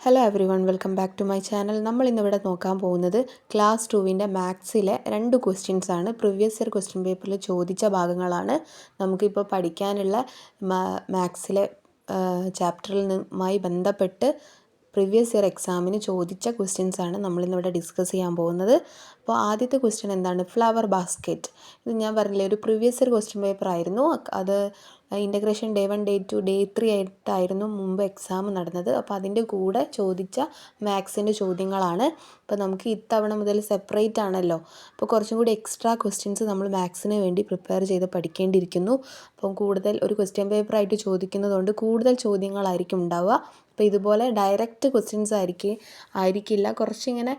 Hello everyone, welcome back to my channel. നമ്മൾ ഇന്നിവിടെ നോക്കാൻ പോകുന്നത് ക്ലാസ് 2 മാത്സിലെ 2 ക്വസ്റ്റ്യൻസ് ആണ്. പ്രീവിയസ് ഇയർ ക്വസ്റ്റ്യൻ പേപ്പറിൽ ചോദിച്ച ഭാഗങ്ങളാണ്. നമുക്കിപ്പോൾ പഠിക്കാനുള്ള മാത്സിലെ ചാപ്റ്ററിലുമായി ബന്ധപ്പെട്ട് പ്രീവിയസ് ഇയർ എക്സാമിന് ചോദിച്ച ക്വസ്റ്റ്യൻസ് ആണ് നമ്മളിന്നിവിടെ ഡിസ്കസ് ചെയ്യാൻ പോകുന്നത്. അപ്പോൾ ആദ്യത്തെ ക്വസ്റ്റ്യൻ എന്താണ്? Flower basket. ഇത് ഞാൻ പറഞ്ഞില്ലേ, ഒരു പ്രീവിയസ് ഇയർ ക്വസ്റ്റ്യൻ പേപ്പർ ആയിരുന്നു. അത് ഇൻ്റഗ്രേഷൻ ഡേ 1, ഡേ 2, ഡേ 3 ആയിട്ടായിരുന്നു മുമ്പ് എക്സാം നടന്നത്. അപ്പോൾ അതിൻ്റെ കൂടെ ചോദിച്ച മാത്സിൻ്റെ ചോദ്യങ്ങളാണ്. അപ്പോൾ നമുക്ക് ഇത്തവണ മുതൽ സെപ്പറേറ്റ് ആണല്ലോ, അപ്പോൾ കുറച്ചും കൂടി എക്സ്ട്രാ ക്വസ്റ്റ്യൻസ് നമ്മൾ മാത്സിന് വേണ്ടി പ്രിപ്പയർ ചെയ്ത് പഠിക്കേണ്ടിയിരിക്കുന്നു. അപ്പം കൂടുതൽ ഒരു ക്വസ്റ്റ്യൻ പേപ്പറായിട്ട് ചോദിക്കുന്നതുകൊണ്ട് കൂടുതൽ ചോദ്യങ്ങളായിരിക്കും ഉണ്ടാവുക. അപ്പോൾ ഇതുപോലെ ഡയറക്റ്റ് ക്വസ്റ്റ്യൻസ് ആയിരിക്കില്ല, കുറച്ചിങ്ങനെ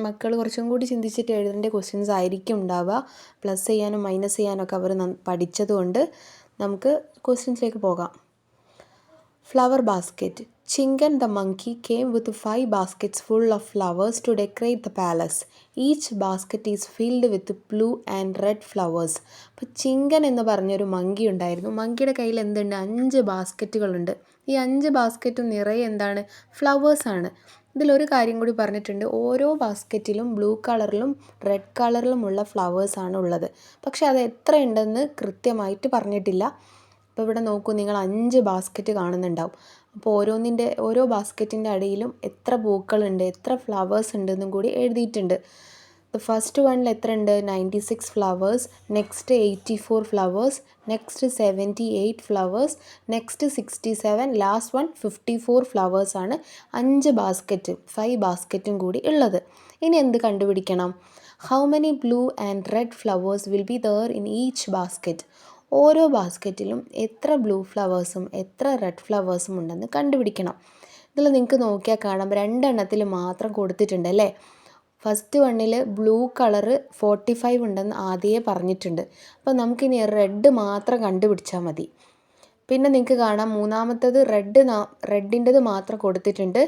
മക്കൾ കുറച്ചും കൂടി ചിന്തിച്ചിട്ട് എഴുതേണ്ട ക്വസ്റ്റ്യൻസ് ആയിരിക്കും ഉണ്ടാവുക. പ്ലസ് ചെയ്യാനും മൈനസ് ചെയ്യാനൊക്കെ അവർ പഠിച്ചതുകൊണ്ട് നമുക്ക് ക്വസ്റ്റ്യൻസിലേക്ക് പോകാം. Flower basket. Chingan the monkey came with 5 baskets full of flowers to decorate the palace. Each basket is filled with blue and red flowers. അപ്പോൾ ചിങ്കൻ എന്ന് പറഞ്ഞൊരു മങ്കി ഉണ്ടായിരുന്നു. മങ്കിയുടെ കയ്യിൽ എന്തുണ്ട്? 5 ബാസ്ക്കറ്റുകളുണ്ട്. ഈ 5 ബാസ്ക്കറ്റും നിറയെ എന്താണ്? ഫ്ലവേഴ്സാണ്. ഇതിലൊരു കാര്യം കൂടി പറഞ്ഞിട്ടുണ്ട്, ഓരോ ബാസ്ക്കറ്റിലും ബ്ലൂ കളറിലും റെഡ് കളറിലുമുള്ള ഫ്ലവേഴ്സാണ് ഉള്ളത്. പക്ഷേ അത് എത്ര ഉണ്ടെന്ന് കൃത്യമായിട്ട് പറഞ്ഞിട്ടില്ല. അപ്പോൾ ഇവിടെ നോക്കൂ, നിങ്ങൾ 5 ബാസ്ക്കറ്റ് കാണുന്നുണ്ടാവും. അപ്പോൾ ഓരോ ബാസ്ക്കറ്റിൻ്റെ അടിയിലും എത്ര പൂക്കളുണ്ട്, എത്ര ഫ്ലവേഴ്സ് ഉണ്ടെന്നും കൂടി എഴുതിയിട്ടുണ്ട്. ഫസ്റ്റ് വണ്ണിൽ എത്ര ഉണ്ട്? 96 flowers, next 84 flowers, next 78 flowers, next 67, last one 54 ഫ്ലവേഴ്സാണ് 5 basket 5 ബാസ്ക്കറ്റും കൂടി ഉള്ളത്. ഇനി എന്ത് കണ്ടുപിടിക്കണം? How many blue and red flowers will be there in each basket. ഓരോ ബാസ്ക്കറ്റിലും എത്ര ബ്ലൂ ഫ്ലവേഴ്സും എത്ര റെഡ് ഫ്ലവേഴ്സും ഉണ്ടെന്ന് കണ്ടുപിടിക്കണം. ഇതിൽ നിങ്ങൾക്ക് നോക്കിയാൽ കാണാം, 2 എണ്ണത്തിൽ മാത്രം കൊടുത്തിട്ടുണ്ട് അല്ലേ. ഫസ്റ്റ് വണ്ണിൽ ബ്ലൂ കളറ് 45 ഉണ്ടെന്ന് ആദ്യമേ പറഞ്ഞിട്ടുണ്ട്. അപ്പോൾ നമുക്കിനി റെഡ് മാത്രം കണ്ടുപിടിച്ചാൽ മതി. പിന്നെ നിങ്ങൾക്ക് കാണാം, മൂന്നാമത്തത് റെഡിൻ്റെത് മാത്രം കൊടുത്തിട്ടുണ്ട്,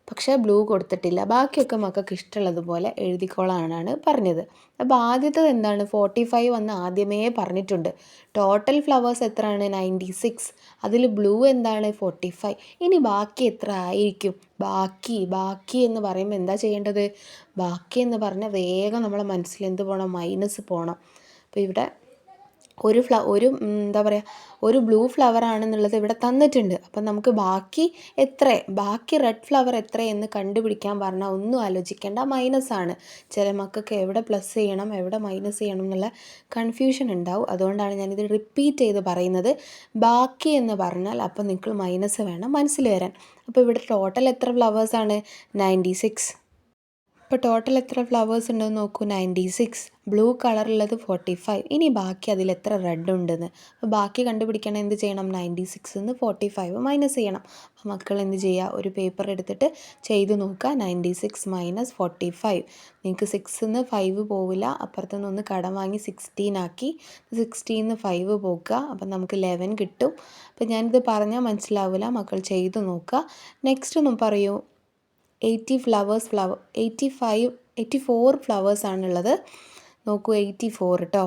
പക്ഷേ ബ്ലൂ കൊടുത്തിട്ടില്ല. ബാക്കിയൊക്കെ മക്കൾക്ക് ഇഷ്ടമുള്ളതുപോലെ എഴുതിക്കോളാനാണ് പറഞ്ഞത്. അപ്പോൾ ആദ്യത്തത് എന്താണ്? 45 എന്ന് ആദ്യമേ പറഞ്ഞിട്ടുണ്ട്. ടോട്ടൽ ഫ്ലവേഴ്സ് എത്രയാണ്? 96. അതിൽ ബ്ലൂ എന്താണ്? 45. ഇനി ബാക്കി എത്ര ആയിരിക്കും? ബാക്കി എന്ന് പറയുമ്പോൾ എന്താ ചെയ്യേണ്ടത്? ബാക്കി എന്ന് പറഞ്ഞാൽ വേഗം നമ്മളെ മനസ്സിൽ എന്ത് പോകണം? മൈനസ് പോകണം. അപ്പോൾ ഇവിടെ ഒരു ബ്ലൂ ഫ്ലവർ ആണെന്നുള്ളത് ഇവിടെ തന്നിട്ടുണ്ട്. അപ്പം നമുക്ക് ബാക്കി റെഡ് ഫ്ലവർ എത്ര എന്ന് കണ്ടുപിടിക്കാൻ പറഞ്ഞാൽ ഒന്നും ആലോചിക്കേണ്ട, മൈനസ് ആണ്. ചില മക്കൾക്ക് എവിടെ പ്ലസ് ചെയ്യണം എവിടെ മൈനസ് ചെയ്യണം എന്നുള്ള കൺഫ്യൂഷൻ ഉണ്ടാവും. അതുകൊണ്ടാണ് ഞാനിത് റിപ്പീറ്റ് ചെയ്ത് പറയുന്നത്. ബാക്കി എന്ന് പറഞ്ഞാൽ അപ്പം നിങ്ങൾക്ക് മൈനസ് വേണം മനസ്സിൽ വരാൻ. അപ്പോൾ ഇവിടെ ടോട്ടൽ എത്ര ഫ്ലവേഴ്സാണ്? 96. ഇപ്പോൾ ടോട്ടൽ എത്ര ഫ്ലവേഴ്സ് ഉണ്ടെന്ന് നോക്കൂ. 96. ബ്ലൂ കളറുള്ളത് 45. ഇനി ബാക്കി അതിൽ എത്ര റെഡ് ഉണ്ടെന്ന്. അപ്പോൾ ബാക്കി കണ്ടുപിടിക്കണം. എന്ത് ചെയ്യണം? 96 നിന്ന് 45 മൈനസ് ചെയ്യണം. അപ്പോൾ മക്കൾ എന്ത് ചെയ്യുക? ഒരു പേപ്പർ എടുത്തിട്ട് ചെയ്ത് നോക്കുക. 96 മൈനസ് 45. നിങ്ങൾക്ക് 6 നിന്ന് 5 പോവില്ല, അപ്പുറത്തുനിന്ന് ഒന്ന് കടം വാങ്ങി 16 ആക്കി. 16 നിന്ന് 5 പോകുക, അപ്പം നമുക്ക് 11 കിട്ടും. അപ്പോൾ ഞാനിത് പറഞ്ഞാൽ മനസ്സിലാവില്ല, മക്കൾ ചെയ്ത് നോക്കുക. നെക്സ്റ്റ് ഒന്ന് പറയൂ. 84 ഫ്ലവേഴ്സാണുള്ളത്. നോക്കൂ, 84 കേട്ടോ.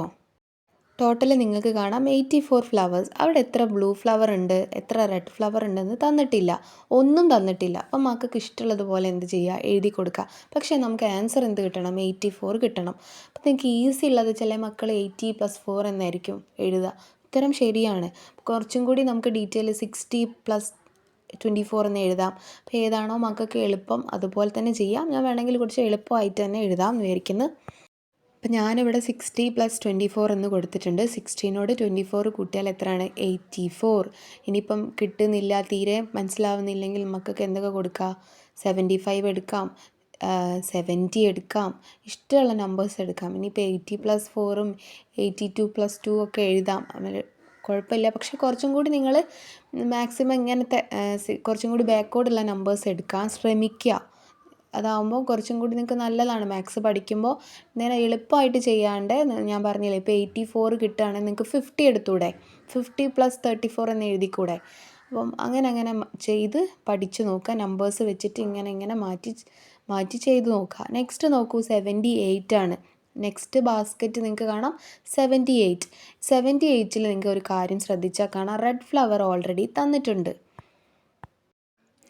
ടോട്ടൽ നിങ്ങൾക്ക് കാണാം 84 ഫ്ലവേഴ്സ്. അവിടെ എത്ര ബ്ലൂ ഫ്ലവർ ഉണ്ട്, എത്ര റെഡ് ഫ്ലവർ ഉണ്ടെന്ന് തന്നിട്ടില്ല, ഒന്നും തന്നിട്ടില്ല. അപ്പം മക്കൾക്ക് ഇഷ്ടമുള്ളതുപോലെ എന്ത് ചെയ്യുക? എഴുതി കൊടുക്കുക. പക്ഷേ നമുക്ക് ആൻസർ എന്ത് കിട്ടണം? 84 കിട്ടണം. അപ്പം നിങ്ങൾക്ക് ഈസി ഉള്ളത്, ചില മക്കൾ 80 + 4 എന്നായിരിക്കും എഴുതുക. ഉത്തരം ശരിയാണ്. കുറച്ചും കൂടി നമുക്ക് ഡീറ്റെയിൽ 60 + 24 എന്ന് എഴുതാം. അപ്പോൾ ഏതാണോ മക്കൾക്ക് എളുപ്പം അതുപോലെ തന്നെ ചെയ്യാം. ഞാൻ വേണമെങ്കിൽ കുറച്ച് എളുപ്പമായിട്ട് തന്നെ എഴുതാം എന്ന് വിചാരിക്കുന്നു. അപ്പം ഞാനിവിടെ 60 + 24 എന്ന് കൊടുത്തിട്ടുണ്ട്. 16നോട് 24 കൂട്ടിയാൽ എത്രയാണ്? 84. ഇനിയിപ്പം കിട്ടുന്നില്ല, തീരെ മനസ്സിലാവുന്നില്ലെങ്കിൽ മക്കൾക്ക് എന്തൊക്കെ കൊടുക്കുക? 75 എടുക്കാം, 70 എടുക്കാം, ഇഷ്ടമുള്ള നമ്പേഴ്സ് എടുക്കാം. ഇനിയിപ്പോൾ 80 + 4ഉം 82 + 2 ഒക്കെ എഴുതാം, കുഴപ്പമില്ല. പക്ഷെ കുറച്ചും കൂടി നിങ്ങൾ മാക്സിമം ഇങ്ങനത്തെ കുറച്ചും കൂടി ബാക്കോർഡുള്ള നമ്പേഴ്സ് എടുക്കാൻ ശ്രമിക്കുക. അതാവുമ്പോൾ കുറച്ചും കൂടി നിങ്ങൾക്ക് നല്ലതാണ്. മാത്സ് പഠിക്കുമ്പോൾ നേരെ എളുപ്പമായിട്ട് ചെയ്യാണ്ട്, ഞാൻ പറഞ്ഞില്ലേ, ഇപ്പോൾ 84 കിട്ടുകയാണെങ്കിൽ നിങ്ങൾക്ക് 50 എടുത്തൂടെ? 50 + 34 എന്ന് എഴുതിക്കൂടെ? അപ്പം അങ്ങനെ ചെയ്ത് പഠിച്ച് നോക്കുക. നമ്പേഴ്സ് വെച്ചിട്ട് ഇങ്ങനെ മാറ്റി ചെയ്ത് നോക്കുക. നെക്സ്റ്റ് നോക്കൂ, 78 ആണ്. നെക്സ്റ്റ് ബാസ്ക്കറ്റ് നിങ്ങൾക്ക് കാണാം 78. 78ൽ നിങ്ങൾക്ക് ഒരു കാര്യം ശ്രദ്ധിച്ചാൽ കാണാം, റെഡ് ഫ്ലവർ ഓൾറെഡി തന്നിട്ടുണ്ട്.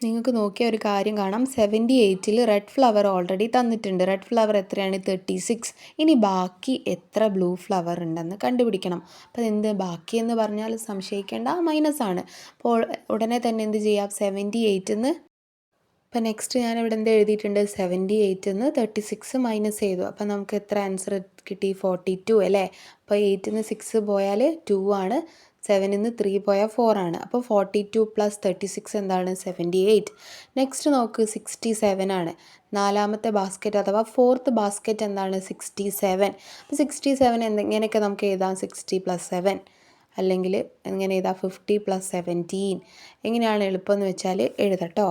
നിങ്ങൾക്ക് നോക്കിയ ഒരു കാര്യം കാണാം, 78-ൽ റെഡ് ഫ്ലവർ ഓൾറെഡി തന്നിട്ടുണ്ട്. റെഡ് ഫ്ലവർ എത്രയാണ്? 36. ഇനി ബാക്കി എത്ര ബ്ലൂ ഫ്ലവർ ഉണ്ടെന്ന് കണ്ടുപിടിക്കണം. അപ്പോൾ എന്ത് ബാക്കി എന്ന് പറഞ്ഞാൽ സംശയിക്കേണ്ട, മൈനസ് ആണ്. അപ്പോൾ ഉടനെ തന്നെ എന്ത് ചെയ്യാം? 78-ന്ന് അപ്പോൾ നെക്സ്റ്റ് ഞാനിവിടെ എന്ത് എഴുതിയിട്ടുണ്ട്? 78-ന്ന് 36 മൈനസ് ചെയ്തു. അപ്പോൾ നമുക്ക് എത്ര ആൻസർ കിട്ടി? 42 അല്ലേ? അപ്പോൾ 8-ന്ന് 6 പോയാൽ 2 ആണ്, 7-ന്ന് 3 പോയാൽ 4 ആണ്. അപ്പോൾ 42 + 36 എന്താണ്? 78. നെക്സ്റ്റ് നോക്ക്, 67 ആണ്. നാലാമത്തെ ബാസ്ക്കറ്റ് അഥവാ ഫോർത്ത് ബാസ്ക്കറ്റ് എന്താണ്? 67. അപ്പോൾ 67 എങ്ങനെയൊക്കെ നമുക്ക് എഴുതാം? 60 + 7, അല്ലെങ്കിൽ എങ്ങനെ എഴുതാം? 50 + 17. എങ്ങനെയാണ് എളുപ്പം എന്ന് വെച്ചാൽ എഴുതട്ടോ.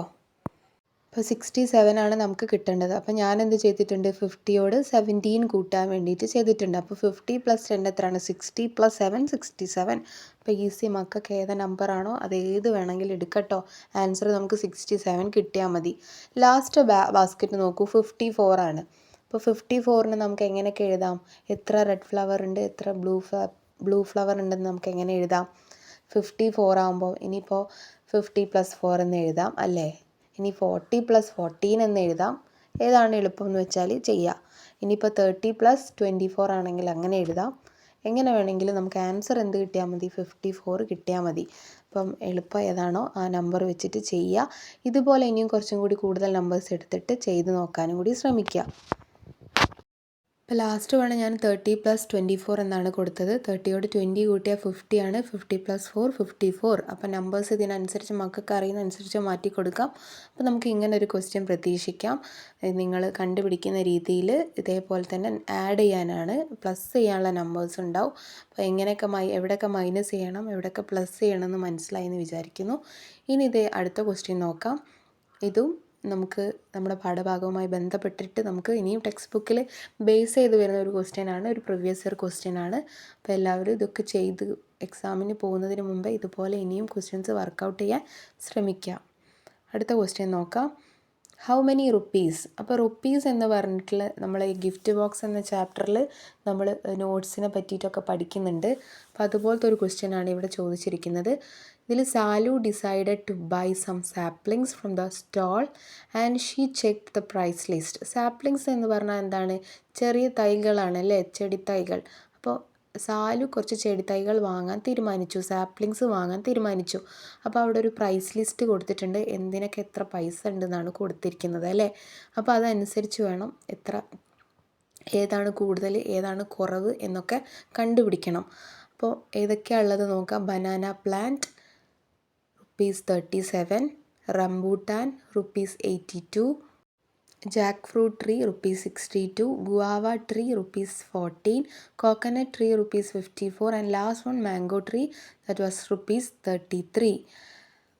അപ്പോൾ 67 ആണ് നമുക്ക് കിട്ടേണ്ടത്. അപ്പോൾ ഞാൻ എന്ത് ചെയ്തിട്ടുണ്ട്? 50യോട് 17 കൂട്ടാൻ വേണ്ടിയിട്ട് ചെയ്തിട്ടുണ്ട്. അപ്പോൾ 50 + 10 എത്രയാണ്? 60 + 7 67. അപ്പോൾ ഈസി, മക്കൾക്ക് ഏത് നമ്പറാണോ അത് ഏത് വേണമെങ്കിലും എടുക്കട്ടോ. ആൻസർ നമുക്ക് 67 കിട്ടിയാൽ മതി. ലാസ്റ്റ് ബാസ്ക്കറ്റ് നോക്കൂ, 54 ആണ്. അപ്പോൾ 54-ന് നമുക്ക് എങ്ങനെയൊക്കെ എഴുതാം? എത്ര റെഡ് ഫ്ലവർ ഉണ്ട്, എത്ര ബ്ലൂ ഫ്ലവർ ഉണ്ടെന്ന് നമുക്ക് എങ്ങനെ എഴുതാം? 54 ആകുമ്പോൾ ഇനിയിപ്പോൾ 50 + 4 എന്ന് എഴുതാം അല്ലേ? ഇനി 40 + 14 എന്ന് എഴുതാം. ഏതാണ് എളുപ്പം എന്ന് വെച്ചാൽ ചെയ്യുക. ഇനിയിപ്പോൾ 30 + 24 ആണെങ്കിൽ അങ്ങനെ എഴുതാം. എങ്ങനെ വേണമെങ്കിലും നമുക്ക് ആൻസർ എന്ത് കിട്ടിയാൽ മതി? 54 കിട്ടിയാൽ മതി. അപ്പം എളുപ്പം ഏതാണോ ആ നമ്പർ വെച്ചിട്ട് ചെയ്യുക. ഇതുപോലെ ഇനിയും കുറച്ചും കൂടി കൂടുതൽ നമ്പേഴ്സ് എടുത്തിട്ട് ചെയ്ത് നോക്കാനും കൂടി ശ്രമിക്കുക. ഇപ്പോൾ ലാസ്റ്റ് വേണം ഞാൻ 30 + 24 എന്നാണ് കൊടുത്തത്. 30യോട് 20 കൂട്ടിയാൽ 50 ആണ്. 50 + 4 54. അപ്പോൾ നമ്പേഴ്സ് ഇതിനനുസരിച്ച് മക്കൾക്ക് അറിയുന്നതനുസരിച്ച് മാറ്റി കൊടുക്കാം. അപ്പോൾ നമുക്ക് ഇങ്ങനെ ഒരു ക്വസ്റ്റ്യൻ പ്രതീക്ഷിക്കാം. നിങ്ങൾ കണ്ടുപിടിക്കുന്ന രീതിയിൽ ഇതേപോലെ തന്നെ ആഡ് ചെയ്യാനാണ്. പ്ലസ് ചെയ്യാനുള്ള നമ്പേഴ്സ് ഉണ്ടാവും. അപ്പോൾ എങ്ങനെയൊക്കെ എവിടെയൊക്കെ മൈനസ് ചെയ്യണം, എവിടെയൊക്കെ പ്ലസ് ചെയ്യണമെന്ന് മനസ്സിലായി എന്ന് വിചാരിക്കുന്നു. ഇനി ഇത് അടുത്ത ക്വസ്റ്റ്യൻ നോക്കാം. ഇതും നമുക്ക് നമ്മുടെ പാഠഭാഗവുമായി ബന്ധപ്പെട്ടിട്ട് നമുക്ക് ഇനിയും ടെക്സ്റ്റ് ബുക്കിൽ ബേസ് ചെയ്ത് വരുന്ന ഒരു ക്വസ്റ്റ്യൻ ആണ്, ഒരു പ്രീവിയസ് ഇയർ ക്വസ്റ്റ്യൻ ആണ്. അപ്പോൾ എല്ലാവരും ഇതൊക്കെ ചെയ്ത് എക്സാമിന് പോകുന്നതിന് മുമ്പ് ഇതുപോലെ ഇനിയും ക്വസ്റ്റ്യൻസ് വർക്കൗട്ട് ചെയ്യാൻ ശ്രമിക്കുക. അടുത്ത ക്വസ്റ്റ്യൻ നോക്കാം. How many rupees. അപ്പോൾ റുപ്പീസ് എന്ന് പറഞ്ഞിട്ടുള്ള നമ്മൾ ഈ ഗിഫ്റ്റ് ബോക്സ് എന്ന ചാപ്റ്ററിൽ നമ്മൾ നോട്ട്സിനെ പറ്റിയിട്ടൊക്കെ പഠിക്കുന്നുണ്ട്. അപ്പോൾ അതുപോലത്തെ ഒരു ക്വസ്റ്റ്യൻ ആണ് ഇവിടെ ചോദിച്ചിരിക്കുന്നത്. ഇതിൽ Salu decided to buy some saplings from the stall and she check the price list. Saplings എന്ന് പറഞ്ഞാൽ എന്താണ്? ചെറിയ തൈകളാണ് അല്ലേ, ചെടിത്തൈകൾ. അപ്പോൾ സാലു കുറച്ച് ചെടിത്തൈകൾ വാങ്ങാൻ തീരുമാനിച്ചു, സാപ്ലിങ്സ് വാങ്ങാൻ തീരുമാനിച്ചു. അപ്പോൾ അവിടെ ഒരു പ്രൈസ് ലിസ്റ്റ് കൊടുത്തിട്ടുണ്ട്, എന്തിനൊക്കെ എത്ര പൈസ ഉണ്ടെന്നാണ് കൊടുത്തിരിക്കുന്നത് അല്ലേ. അപ്പോൾ അതനുസരിച്ച് വേണം ഏതാണ് കൂടുതൽ ഏതാണ് കുറവ് എന്നൊക്കെ കണ്ടുപിടിക്കണം. അപ്പോൾ ഏതൊക്കെയാണ് ഉള്ളത് നോക്കാം. Banana plant ₹37, rambutan ₹82, Jack fruit tree ₹62, guava tree ₹14, coconut tree ₹54, and last one mango tree, that was ₹33.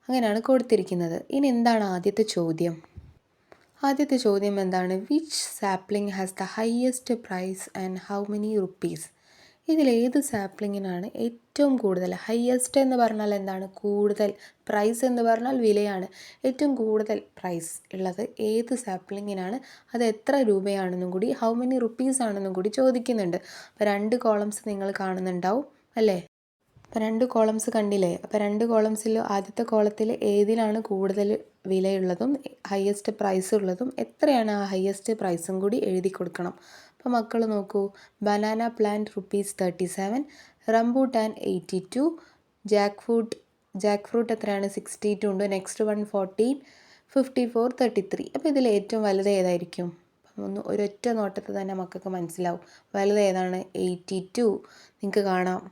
അങ്ങനെയാണ് കൊടുത്തിരിക്കുന്നത്. ഇനി എന്താണ് ആദ്യത്തെ ചോദ്യം? ആദ്യത്തെ ചോദ്യം എന്താണ്? Which sapling has the highest price and how many rupees. ഇതിലേത് സാപ്ലിങ്ങിനാണ് ഏറ്റവും കൂടുതൽ? ഹയസ്റ്റ് എന്ന് പറഞ്ഞാൽ എന്താണ്? കൂടുതൽ. പ്രൈസ് എന്ന് പറഞ്ഞാൽ വിലയാണ്. ഏറ്റവും കൂടുതൽ പ്രൈസ് ഉള്ളത് ഏത് സാപ്ലിങ്ങിനാണ്? അത് എത്ര രൂപയാണെന്നും കൂടി, ഹൗ മെനി റുപ്പീസ് ആണെന്നും കൂടി ചോദിക്കുന്നുണ്ട്. അപ്പോൾ 2 കോളംസ് നിങ്ങൾ കാണുന്നുണ്ടാവും അല്ലേ. അപ്പോൾ 2 കോളംസ് കണ്ടില്ലേ? അപ്പോൾ 2 കോളംസിൽ ആദ്യത്തെ കോളത്തിൽ ഏതിനാണ് കൂടുതൽ വിലയുള്ളതും ഹയസ്റ്റ് പ്രൈസ് ഉള്ളതും എത്രയാണ് ആ ഹയസ്റ്റ് പ്രൈസും കൂടി എഴുതി കൊടുക്കണം. അപ്പോൾ മക്കൾ നോക്കൂ. Banana plant ₹37, rambutan 82, Jack fruit എത്രയാണ്? 62 ഉണ്ട്. നെക്സ്റ്റ് 114, 54, 33. അപ്പോൾ ഇതിൽ ഏറ്റവും വലുത് ഏതായിരിക്കും? ഒരൊറ്റ നോട്ടത്തിൽ തന്നെ മക്കൾക്ക് മനസ്സിലാവും വലുത് ഏതാണ്. 82 നിങ്ങൾക്ക് കാണാം.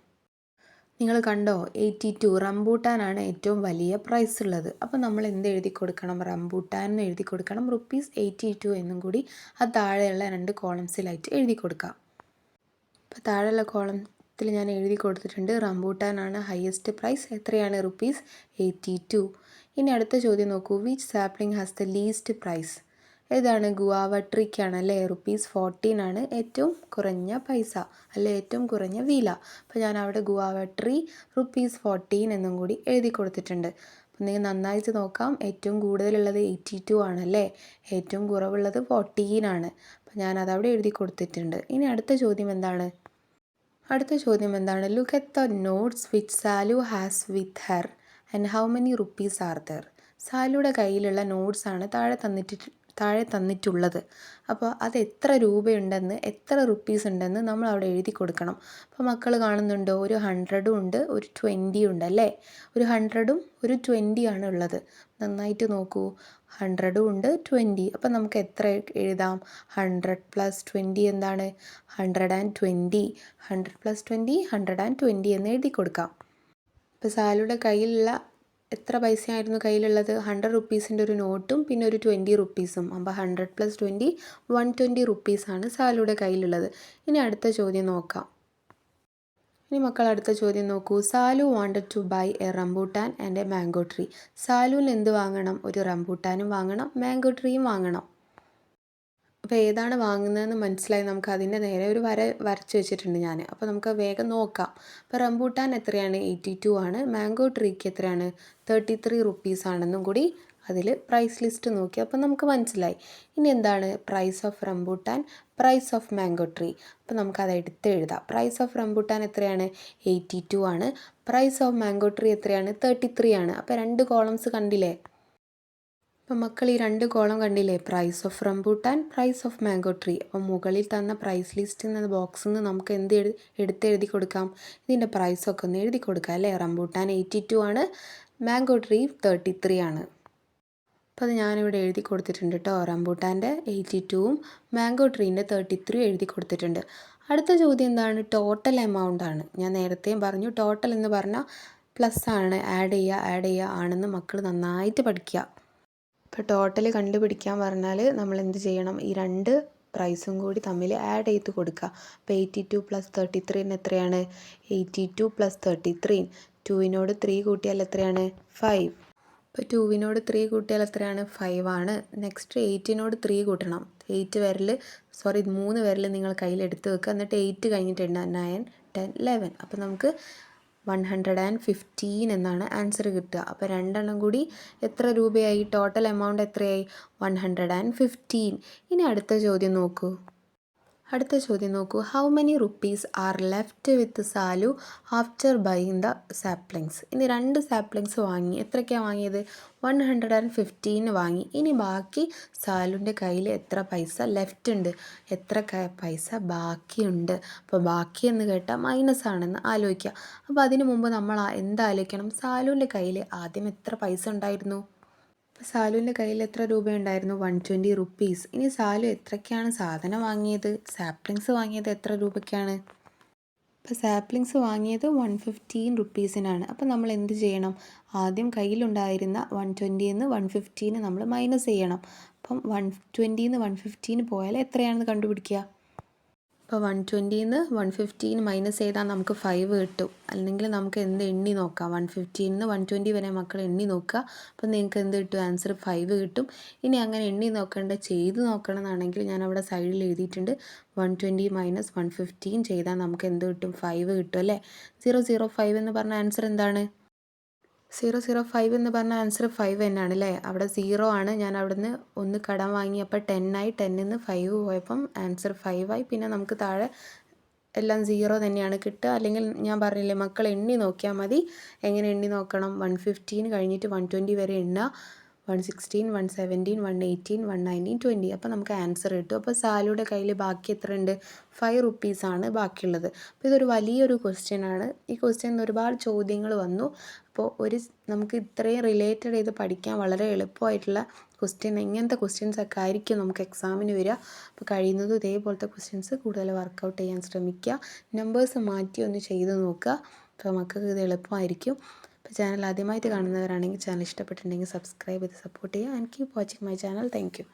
നിങ്ങൾ കണ്ടോ? 82. റംബൂട്ടാനാണ് ഏറ്റവും വലിയ പ്രൈസ് ഉള്ളത്. അപ്പോൾ നമ്മൾ എന്ത് എഴുതി കൊടുക്കണം? റംബൂട്ടാൻ എന്ന് എഴുതി കൊടുക്കണം. ₹82 എന്നും കൂടി ആ താഴെയുള്ള 2 കോളംസിലായിട്ട് എഴുതി കൊടുക്കാം. അപ്പോൾ താഴെയുള്ള കോളത്തിൽ ഞാൻ എഴുതി കൊടുത്തിട്ടുണ്ട്. റംബൂട്ടാനാണ് ഹയസ്റ്റ് പ്രൈസ്. എത്രയാണ്? ₹82. ഇനി അടുത്ത ചോദ്യം നോക്കൂ. Which sapling has the least price. ഏതാണ്? ഗുവാവ ട്രീക്കാണ് അല്ലേ. ₹14 ആണ് ഏറ്റവും കുറഞ്ഞ പൈസ അല്ലെ, ഏറ്റവും കുറഞ്ഞ വില. അപ്പോൾ ഞാൻ അവിടെ ഗുവാവ ട്രീ ₹14 എന്നും കൂടി എഴുതി കൊടുത്തിട്ടുണ്ട്. അപ്പോൾ നിങ്ങൾ നന്നായിട്ട് നോക്കാം. ഏറ്റവും കൂടുതലുള്ളത് 82 ആണല്ലേ, ഏറ്റവും കുറവുള്ളത് 14 ആണ്. അപ്പോൾ ഞാൻ അതവിടെ എഴുതി കൊടുത്തിട്ടുണ്ട്. ഇനി അടുത്ത ചോദ്യം എന്താണ്? Look at the notes which Salu has with her and how many rupees are there. സാലുയുടെ കയ്യിലുള്ള നോട്ട്സാണ് താഴെ തന്നിട്ടുള്ളത്. അപ്പോൾ അത് എത്ര രൂപയുണ്ടെന്ന്, എത്ര റുപ്പീസ് ഉണ്ടെന്ന് നമ്മൾ അവിടെ എഴുതി കൊടുക്കണം. അപ്പോൾ മക്കൾ കാണുന്നുണ്ടോ, ഒരു 100 ഉണ്ട്, ഒരു 20 ഉണ്ട് അല്ലേ. ഒരു 100ഉം ഒരു 20 ആണ് ഉള്ളത്. നന്നായിട്ട് നോക്കൂ, 100 ഉണ്ട്, 20. അപ്പോൾ നമുക്ക് എത്ര എഴുതാം? 100 + 20 എന്താണ്? 120. 100 + 20 120 എന്ന് എഴുതി കൊടുക്കാം. ഇപ്പോൾ സാലുയുടെ കയ്യിലുള്ള എത്ര പൈസയായിരുന്നു കയ്യിലുള്ളത്? 100 റുപ്പീസിൻ്റെ ഒരു നോട്ടും പിന്നെ ഒരു 20 റുപ്പീസും. അപ്പോൾ 100 + 20 120 റുപ്പീസാണ് സാലുയുടെ കയ്യിലുള്ളത്. ഇനി അടുത്ത ചോദ്യം നോക്കാം. ഇനി മക്കൾ അടുത്ത ചോദ്യം നോക്കൂ. Salu wanted to buy a rambutan and a mango tree. സാലുവിന് എന്ത് വാങ്ങണം? ഒരു റംബൂട്ടാനും വാങ്ങണം, മാംഗോ ട്രീയും വാങ്ങണം. അപ്പോൾ ഏതാണ് വാങ്ങുന്നതെന്ന് മനസ്സിലായി. നമുക്ക് അതിൻ്റെ നേരെ ഒരു വരച്ച് വെച്ചിട്ടുണ്ട് ഞാൻ. അപ്പോൾ നമുക്ക് വേഗം നോക്കാം. അപ്പോൾ റംബൂട്ടാൻ എത്രയാണ്? 82 ആണ്. മാംഗോ ട്രീക്ക് എത്രയാണ്? 33 റുപ്പീസ് ആണെന്നും കൂടി അതിൽ പ്രൈസ് ലിസ്റ്റ് നോക്കി അപ്പോൾ നമുക്ക് മനസ്സിലായി. ഇനി എന്താണ് price of rambutan, price of mango tree? അപ്പോൾ നമുക്കത് എടുത്ത് എഴുതാം. പ്രൈസ് ഓഫ് റംബൂട്ടാൻ എത്രയാണ്? 82 ആണ്. പ്രൈസ് ഓഫ് മാംഗോ ട്രീ എത്രയാണ്? 33 ആണ്. അപ്പോൾ 2 കോളംസ് കണ്ടില്ലേ? അപ്പം മക്കൾ ഈ 2 കോളം കണ്ടില്ലേ? Price of rambutan, price of mango tree. അപ്പം മുകളിൽ തന്ന പ്രൈസ് ലിസ്റ്റ് എന്ന ബോക്സിൽ നിന്ന് നമുക്ക് എന്ത് എഴുതി കൊടുക്കാം? ഇതിൻ്റെ പ്രൈസൊക്കെ ഒന്ന് എഴുതി കൊടുക്കാം അല്ലേ. റംബൂട്ടാൻ 82 ആണ്, മാംഗോ ട്രീ 33 ആണ്. അപ്പോൾ അത് ഞാനിവിടെ എഴുതി കൊടുത്തിട്ടുണ്ട് കേട്ടോ. റംബൂട്ടാൻ്റെ 82ഉം മാംഗോ ട്രീൻ്റെ 33 എഴുതി കൊടുത്തിട്ടുണ്ട്. അടുത്ത ചോദ്യം എന്താണ്? ടോട്ടൽ എമൗണ്ട് ആണ്. ഞാൻ നേരത്തെയും പറഞ്ഞു, ടോട്ടൽ എന്ന് പറഞ്ഞാൽ പ്ലസ് ആണ്, ആഡ് ചെയ്യുക ആണെന്ന് മക്കൾ നന്നായിട്ട് പഠിക്കുക. ഇപ്പോൾ ടോട്ടൽ കണ്ടുപിടിക്കാൻ പറഞ്ഞാൽ നമ്മൾ എന്ത് ചെയ്യണം? ഈ 2 പ്രൈസും കൂടി തമ്മിൽ ആഡ് ചെയ്ത് കൊടുക്കുക. അപ്പോൾ 82 + 33 എത്രയാണ്? 82 + 33. 2നോട് 3 കൂട്ടിയാൽ എത്രയാണ്? 5. ഇപ്പോൾ 2നോട് 3 കൂട്ടിയാൽ എത്രയാണ്? 5 ആണ്. നെക്സ്റ്റ് 8നോട് 3 കൂട്ടണം. 3 വിരൽ നിങ്ങൾ കയ്യിൽ എടുത്ത് വെക്കുക. എന്നിട്ട് 8 കഴിഞ്ഞിട്ടുണ്ട് 9, 10, 11. അപ്പോൾ നമുക്ക് 115 എന്നാണ് ആൻസർ കിട്ടുക. അപ്പോൾ 2 എണ്ണം കൂടി എത്ര രൂപയായി? ടോട്ടൽ എമൗണ്ട് എത്രയായി? 115. ഇനി അടുത്ത ചോദ്യം നോക്കൂ. How many rupees R left with Salu after buying the saplings? ഇനി 2 സാപ്ലിങ്സ് വാങ്ങി. എത്രയ്ക്കാണ് വാങ്ങിയത്? 115 വാങ്ങി. ഇനി ബാക്കി സാലുവിൻ്റെ കയ്യിൽ എത്ര പൈസ ലെഫ്റ്റ് ഉണ്ട്? എത്ര പൈസ ബാക്കിയുണ്ട്? അപ്പോൾ ബാക്കി എന്ന് കേട്ടാൽ മൈനസ് ആണെന്ന് ആലോചിക്കുക. അപ്പോൾ അതിനു മുമ്പ് നമ്മൾ എന്താലോചിക്കണം? സാലുവിൻ്റെ കയ്യിൽ ആദ്യം എത്ര പൈസ ഉണ്ടായിരുന്നു? അപ്പോൾ സാലുവിൻ്റെ കയ്യിൽ എത്ര രൂപയുണ്ടായിരുന്നു? 120 റുപ്പീസ്. ഇനി സാലു എത്രയ്ക്കാണ് സാധനം വാങ്ങിയത്? സാപ്ലിങ്സ് വാങ്ങിയത് എത്ര രൂപയ്ക്കാണ്? അപ്പോൾ സാപ്ലിങ്സ് വാങ്ങിയത് 115 റുപ്പീസിനാണ്. അപ്പോൾ നമ്മൾ എന്ത് ചെയ്യണം? ആദ്യം കയ്യിലുണ്ടായിരുന്ന 120ന്ന് 115 നമ്മൾ മൈനസ് ചെയ്യണം. അപ്പം 120ന്ന് 115 പോയാൽ എത്രയാണെന്ന് കണ്ടുപിടിക്കുക. അപ്പോൾ 120ന്ന് 115 മൈനസ് ചെയ്താൽ നമുക്ക് 5 കിട്ടും. അല്ലെങ്കിൽ നമുക്ക് എന്ത് എണ്ണി നോക്കാം. 115ന്ന് 120 വരെ മക്കൾ എണ്ണി നോക്കുക. അപ്പോൾ നിങ്ങൾക്ക് എന്ത് കിട്ടും? ആൻസർ 5 കിട്ടും. ഇനി അങ്ങനെ എണ്ണി ചെയ്ത് നോക്കണം എന്നാണെങ്കിൽ ഞാൻ അവിടെ സൈഡിൽ എഴുതിയിട്ടുണ്ട്. 120 - 115 ചെയ്താൽ നമുക്ക് എന്ത് കിട്ടും? 5 കിട്ടും അല്ലേ. 005 എന്ന് പറഞ്ഞ ആൻസർ എന്താണ്? 005 എന്ന് പറഞ്ഞ ആൻസർ 5 തന്നെയാണ് അല്ലേ. അവിടെ 0 ആണ്. ഞാൻ അവിടുന്ന് 1 കടം വാങ്ങി. അപ്പോൾ 10 ആയി. 10ന്ന് 5 പോയപ്പം ആൻസർ 5 ആയി. പിന്നെ നമുക്ക് താഴെ എല്ലാം 0 തന്നെയാണ് കിട്ടുക. അല്ലെങ്കിൽ ഞാൻ പറഞ്ഞില്ലേ മക്കൾ എണ്ണി നോക്കിയാൽ മതി. എങ്ങനെ എണ്ണി നോക്കണം? 115 കഴിഞ്ഞിട്ട് 120 വരെ എണ്ണുക. 116, 117, 118, 119, 20. അപ്പോൾ നമുക്ക് ആൻസർ കിട്ടും. അപ്പോൾ സാലുയുടെ കയ്യിൽ ബാക്കി എത്ര ഉണ്ട്? 5 റുപ്പീസാണ് ബാക്കിയുള്ളത്. അപ്പോൾ ഇതൊരു വലിയൊരു ക്വസ്റ്റ്യൻ ആണ്. ഈ ക്വസ്റ്റ്യനിൽ ഒരുപാട് ചോദ്യങ്ങൾ വന്നു. അപ്പോൾ നമുക്ക് ഇത്രയും റിലേറ്റഡ് ചെയ്ത് പഠിക്കാൻ വളരെ എളുപ്പമായിട്ടുള്ള ഇങ്ങനത്തെ ക്വസ്റ്റ്യൻസ് ഒക്കെ ആയിരിക്കും നമുക്ക് എക്സാമിന് വരിക. അപ്പോൾ കഴിയുന്നതും ഇതേപോലത്തെ ക്വസ്റ്റ്യൻസ് കൂടുതൽ വർക്കൗട്ട് ചെയ്യാൻ ശ്രമിക്കുക. നമ്പേഴ്സ് മാറ്റി ഒന്ന് ചെയ്ത് നോക്കുക. അപ്പോൾ മക്കൾക്ക് ഇത് എളുപ്പമായിരിക്കും. അപ്പോൾ ചാനൽ ആദ്യമായിട്ട് കാണുന്നവരാണെങ്കിൽ ചാനൽ ഇഷ്ടപ്പെട്ടിട്ടുണ്ടെങ്കിൽ സബ്സ്ക്രൈബ് ചെയ്ത് സപ്പോർട്ട് ചെയ്യുക. And keep watching my channel. Thank you.